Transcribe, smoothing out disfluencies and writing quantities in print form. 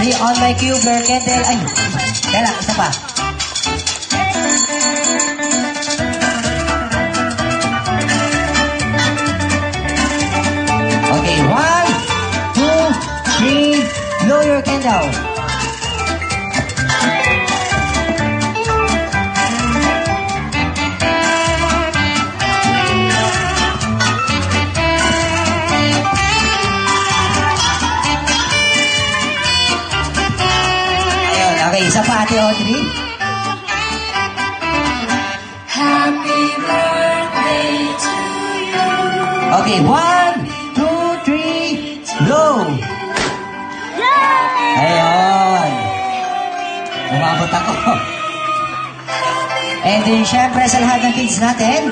Ready on my cue, Blur Candle. Ay, kaya isa pa. Okay, 1, 2, 3, blow your candle. Okay, isa pa Ate Audrey. Happy birthday to you. Okay, 1, 2, 3, blow! Ayun. Umabot ako. And then, syempre, sa lahat ng kids natin,